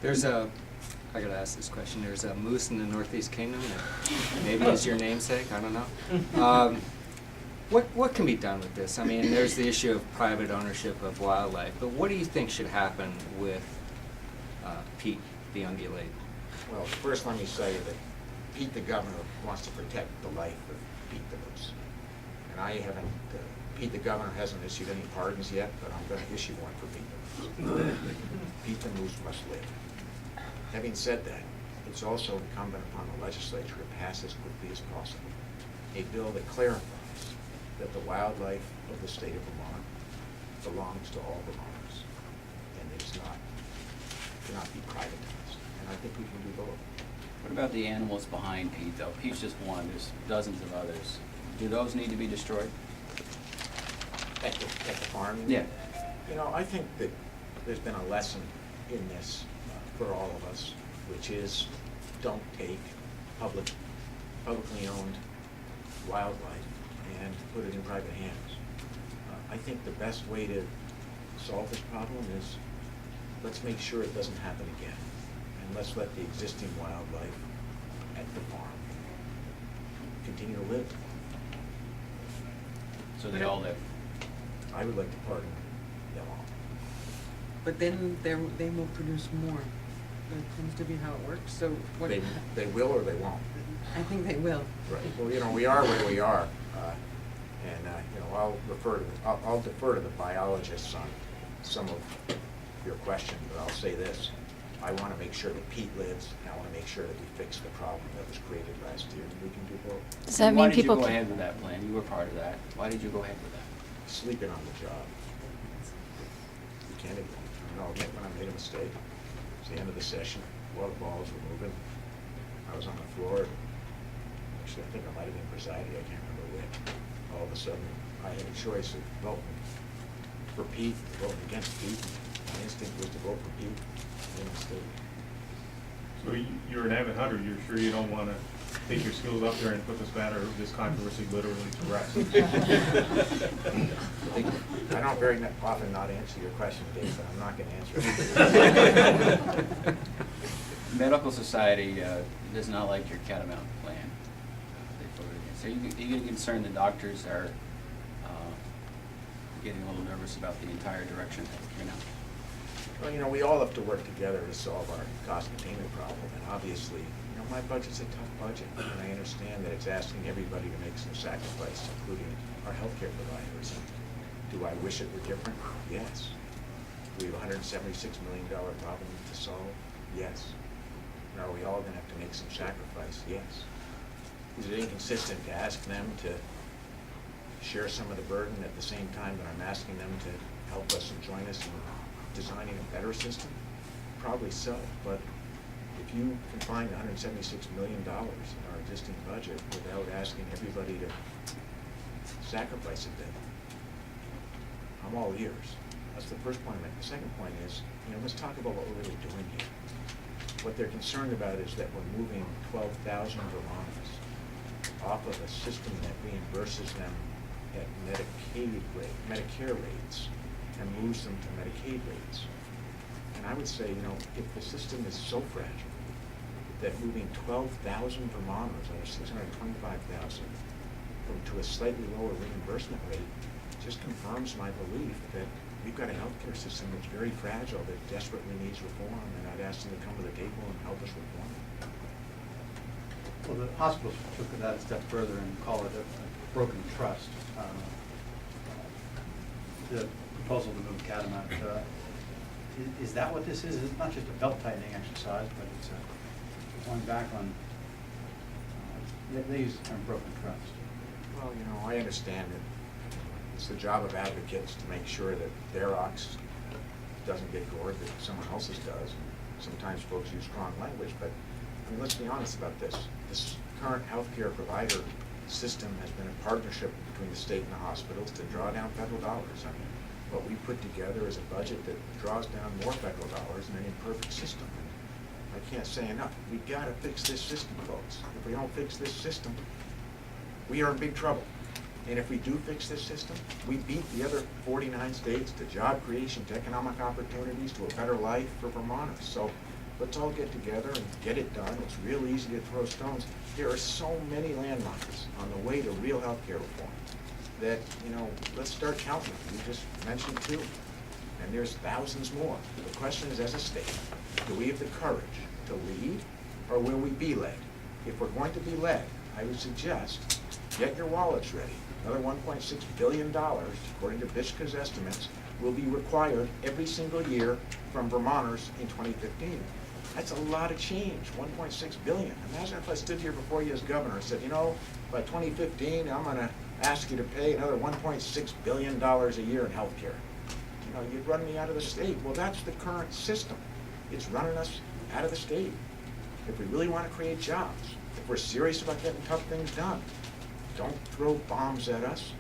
I gotta ask this question. There's a moose in the Northeast Kingdom that maybe is your namesake. I don't know. What can be done with this? I mean, there's the issue of private ownership of wildlife, but what do you think should happen with Pete the ungulate? Well, first let me say that Pete the governor wants to protect the life of Pete the moose. And I haven't, Pete the governor hasn't issued any pardons yet, but I'm going to issue one for Pete the moose. Pete the moose must live. Having said that, it's also incumbent upon the legislature to pass as quickly as possible a bill that clarifies that the wildlife of the state of Vermont belongs to all Vermonters, and it is cannot be privatized. And I think we can do both. What about the animals behind Pete, though? Pete's just one. There's dozens of others. Do those need to be destroyed? At the farm? Yeah. You know, I think that there's been a lesson in this for all of us, which is don't take publicly owned wildlife and put it in private hands. I think the best way to solve this problem is let's make sure it doesn't happen again, and let's let the existing wildlife at the farm continue to live. So they all live. I would like to pardon them all. But then they will produce more. That tends to be how it works. So what? They will or they won't. I think they will. Right. Well, you know, we are where we are, and you know, I'll defer to the biologists on some of your questions, but I'll say this: I want to make sure that Pete lives, and I want to make sure that we fix the problem that was created last year, and we can do both. Does that Why mean did people you go can- ahead with that plan? You were part of that. Why did you go ahead with that? Sleeping on the job. You can't ignore it. You know, I'll admit when I made a mistake. It's the end of the session. A lot of balls were moving. I was on the floor. Actually, I think I might have been presiding. I can't remember which. All of a sudden, I had a choice of voting for Pete, or voting against Pete. My instinct was to vote for Pete. I made a mistake. So you're an avid hunter. You're sure you don't want to take your skills up there and put this matter, this controversy literally to rest? I don't very often not answer your question, Dave, but I'm not going to answer it. Medical Society does not like your catamount plan. They voted against. So you getting concerned the doctors are getting a little nervous about the entire direction of healthcare now? Well, you know, we all have to work together to solve our cost containment problem, and obviously, you know, my budget's a tough budget, and I understand that it's asking everybody to make some sacrifice, including our healthcare providers. Do I wish it were different? Yes. Do we have a $176 million problem to solve? Yes. And are we all going to have to make some sacrifice? Yes. Is it inconsistent to ask them to share some of the burden at the same time that I'm asking them to help us and join us in designing a better system? Probably so, but if you can find $176 million in our existing budget without asking everybody to sacrifice a bit, I'm all ears. That's the first point I make. The second point is, you know, let's talk about what we're really doing here. What they're concerned about is that we're moving 12,000 Vermonters off of a system that reimburses them at Medicare rates and moves them to Medicaid rates. And I would say, you know, if the system is so fragile that moving 12,000 Vermonters out of 625,000 to a slightly lower reimbursement rate just confirms my belief that we've got a healthcare system that's very fragile, that desperately needs reform, and I'd ask them to come to the table and help us reform it. Well, the hospitals took that a step further and call it a broken trust. The proposal to move Catamount, is that what this is? It's not just a belt-tightening exercise, but it's going back on, they use the term broken trust. Well, you know, I understand that it's the job of advocates to make sure that their ox doesn't get gored, that someone else's does. Sometimes folks use strong language, but I mean, let's be honest about this. This current healthcare provider system has been a partnership between the state and the hospitals to draw down federal dollars. I mean, what we put together is a budget that draws down more federal dollars in an imperfect system. And I can't say enough. We've got to fix this system, folks. If we don't fix this system, we are in big trouble. And if we do fix this system, we beat the other 49 states to job creation, to economic opportunities, to a better life for Vermonters. So let's all get together and get it done. It's real easy to throw stones. There are so many landmines on the way to real healthcare reform that, let's start counting. You just mentioned 2, and there's thousands more. The question is, as a state, do we have the courage to lead, or will we be led? If we're going to be led, I would suggest, get your wallets ready. Another $1.6 billion, according to Bishka's estimates, will be required every single year from Vermonters in 2015. That's a lot of change, $1.6 billion. Imagine if I stood here before you as governor and said, by 2015, I'm gonna ask you to pay another $1.6 billion a year in health care. You'd run me out of the state. Well, that's the current system. It's running us out of the state. If we really want to create jobs, if we're serious about getting tough things done, don't throw bombs at us.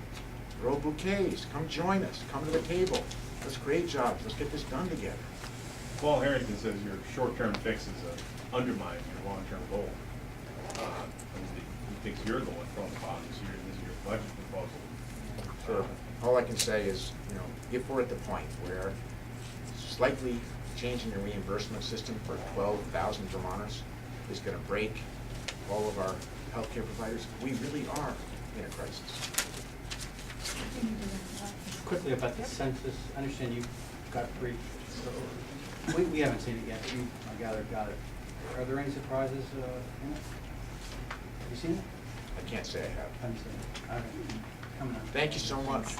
Throw bouquets. Come join us. Come to the table. Let's create jobs. Let's get this done together. Paul Harrington says your short-term fixes undermine your long-term goal. He thinks you're the one throwing the bombs. This is your budget proposal. Sure. All I can say is, if we're at the point where slightly changing the reimbursement system for 12,000 Vermonters is going to break all of our healthcare providers, we really are in a crisis. Quickly about the census, I understand you got briefed, so we haven't seen it yet, but you, I gather, got it. Are there any surprises in it? Have you seen it? I can't say I have. I haven't seen it. Okay. Coming up. Thank you so much.